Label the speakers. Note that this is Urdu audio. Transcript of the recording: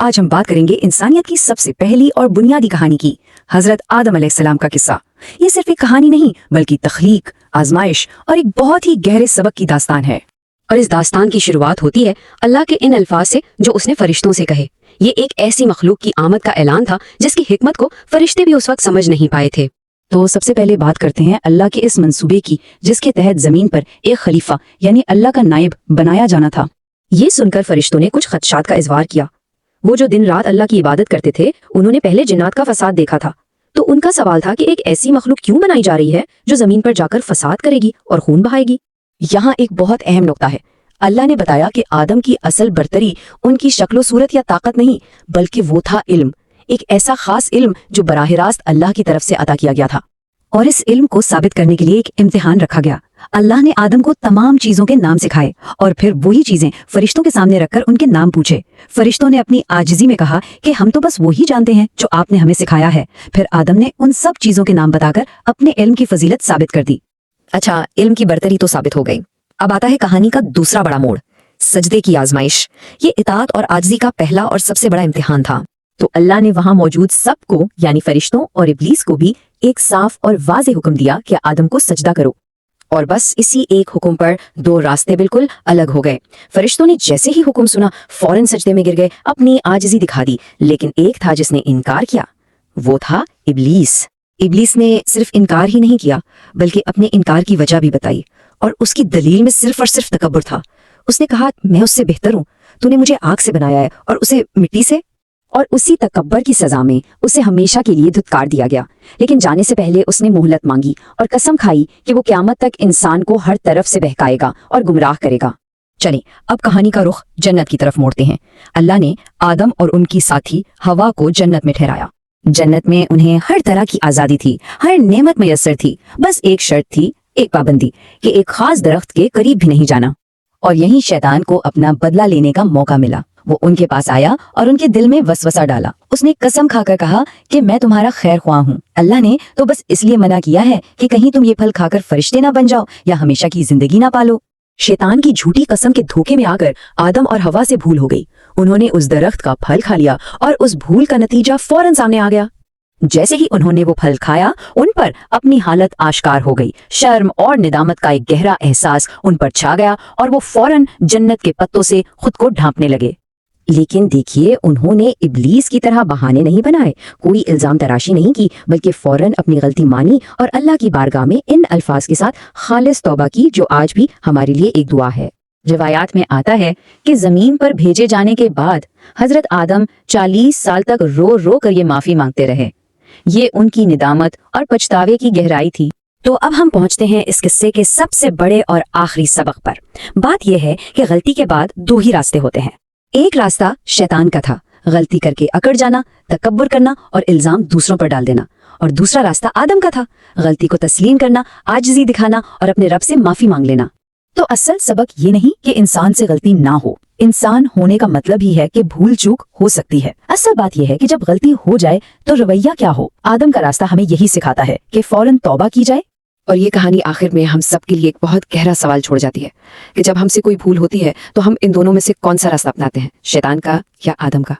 Speaker 1: آج ہم بات کریں گے انسانیت کی سب سے پہلی اور بنیادی کہانی کی، حضرت آدم علیہ السلام کا قصہ۔ یہ صرف ایک کہانی نہیں بلکہ تخلیق، آزمائش اور ایک بہت ہی گہرے سبق کی داستان ہے۔
Speaker 2: اور اس داستان کی شروعات ہوتی ہے اللہ کے ان الفاظ سے جو اس نے فرشتوں سے کہے۔ یہ ایک ایسی مخلوق کی آمد کا اعلان تھا جس کی حکمت کو فرشتے بھی اس وقت سمجھ نہیں پائے تھے۔
Speaker 1: تو سب سے پہلے بات کرتے ہیں اللہ کے اس منصوبے کی، جس کے تحت زمین پر ایک خلیفہ یعنی اللہ کا نائب بنایا جانا تھا۔
Speaker 2: یہ سن کر فرشتوں نے کچھ خدشات کا اظہار کیا۔ وہ جو دن رات اللہ کی عبادت کرتے تھے، انہوں نے پہلے جنات کا فساد دیکھا تھا، تو ان کا سوال تھا کہ ایک ایسی مخلوق کیوں بنائی جا رہی ہے جو زمین پر جا کر فساد کرے گی اور خون بہائے گی۔
Speaker 1: یہاں ایک بہت اہم نقطہ ہے۔ اللہ نے بتایا کہ آدم کی اصل برتری ان کی شکل و صورت یا طاقت نہیں، بلکہ وہ تھا علم، ایک ایسا خاص علم جو براہ راست اللہ کی طرف سے عطا کیا گیا تھا۔ اور اس علم کو ثابت کرنے کے لیے ایک امتحان رکھا گیا۔ اللہ نے آدم کو تمام چیزوں کے نام سکھائے اور پھر وہی چیزیں فرشتوں کے سامنے رکھ کر ان کے نام پوچھے۔ فرشتوں نے اپنی عاجزی میں کہا کہ ہم تو بس وہی جانتے ہیں جو آپ نے ہمیں سکھایا ہے۔ پھر آدم نے ان سب چیزوں کے نام بتا کر اپنے علم کی فضیلت ثابت کر دی۔
Speaker 2: اچھا، علم کی برتری تو ثابت ہو گئی، اب آتا ہے کہانی کا دوسرا بڑا موڑ، سجدے کی آزمائش۔ یہ اطاعت اور عاجزی کا پہلا اور سب سے بڑا امتحان تھا۔
Speaker 1: تو اللہ نے وہاں موجود سب کو یعنی فرشتوں اور ابلیس کو بھی ایک صاف اور واضح حکم دیا کہ آدم کو سجدہ کرو۔ اور بس اسی ایک حکم پر دو راستے بالکل الگ ہو گئے۔ فرشتوں نے جیسے ہی حکم سنا فوراً سجدے میں گر گئے، اپنی عاجزی دکھا دی، لیکن ایک تھا جس نے انکار کیا، وہ تھا ابلیس۔ ابلیس نے صرف انکار ہی نہیں کیا بلکہ اپنے انکار کی وجہ بھی بتائی، اور اس کی دلیل میں صرف اور صرف تکبر تھا۔ اس نے کہا میں اس سے بہتر ہوں، تو نے مجھے آگ سے بنایا ہے اور اسے مٹی سے، اور اسی تکبر کی سزا میں اسے ہمیشہ کے لیے دھتکار دیا گیا۔ لیکن جانے سے پہلے اس نے مہلت مانگی اور قسم کھائی کہ وہ قیامت تک انسان کو ہر طرف سے بہکائے گا اور گمراہ کرے گا۔ چلیں اب کہانی کا رخ جنت کی طرف موڑتے ہیں۔ اللہ نے آدم اور ان کی ساتھی ہوا کو جنت میں ٹھہرایا۔ جنت میں انہیں ہر طرح کی آزادی تھی، ہر نعمت میسر تھی، بس ایک شرط تھی، ایک پابندی کہ ایک خاص درخت کے قریب بھی نہیں جانا۔ اور یہیں شیطان کو اپنا بدلہ لینے کا موقع ملا۔ وہ ان کے پاس آیا اور ان کے دل میں وسوسہ ڈالا۔ اس نے قسم کھا کر کہا کہ میں تمہارا خیر خواہ ہوں۔ اللہ نے تو بس اس لیے منع کیا ہے کہ کہیں تم یہ پھل کھا کر فرشتے نہ بن جاؤ یا ہمیشہ کی زندگی نہ پالو۔ شیطان کی جھوٹی قسم کے دھوکے میں آ کر آدم اور ہوا سے بھول ہو گئی۔ انہوں نے اس درخت کا پھل کھا لیا اور اس بھول کا نتیجہ فوراً سامنے آ گیا۔ جیسے ہی انہوں نے وہ پھل کھایا، ان پر اپنی حالت آشکار ہو گئی۔ شرم اور ندامت کا ایک گہرا احساس ان پر چھا گیا اور وہ فوراً جنت کے پتوں سے خود کو ڈھانپنے لگے۔ لیکن دیکھیے، انہوں نے ابلیس کی طرح بہانے نہیں بنائے، کوئی الزام تراشی نہیں کی، بلکہ فوراً اپنی غلطی مانی اور اللہ کی بارگاہ میں ان الفاظ کے ساتھ خالص توبہ کی جو آج بھی ہمارے لیے ایک دعا ہے۔ روایات میں آتا ہے کہ زمین پر بھیجے جانے کے بعد حضرت آدم 40 سال تک رو رو کر یہ معافی مانگتے رہے۔ یہ ان کی ندامت اور پچھتاوے کی گہرائی تھی۔ تو اب ہم پہنچتے ہیں اس قصے کے سب سے بڑے اور آخری سبق پر۔ بات یہ ہے کہ غلطی کے بعد دو ہی راستے ہوتے ہیں۔ ایک راستہ شیطان کا تھا، غلطی کر کے اکڑ جانا، تکبر کرنا اور الزام دوسروں پر ڈال دینا، اور دوسرا راستہ آدم کا تھا، غلطی کو تسلیم کرنا، عاجزی دکھانا اور اپنے رب سے معافی مانگ لینا۔ تو اصل سبق یہ نہیں کہ انسان سے غلطی نہ ہو، انسان ہونے کا مطلب ہی ہے کہ بھول چوک ہو سکتی ہے۔ اصل بات یہ ہے کہ جب غلطی ہو جائے تو رویہ کیا ہو۔ آدم کا راستہ ہمیں یہی سکھاتا ہے کہ فوراً توبہ کی جائے۔
Speaker 2: اور یہ کہانی آخر میں ہم سب کے لیے ایک بہت گہرا سوال چھوڑ جاتی ہے کہ جب ہم سے کوئی بھول ہوتی ہے تو ہم ان دونوں میں سے کون سا راستہ اپناتے ہیں، شیطان کا یا آدم کا؟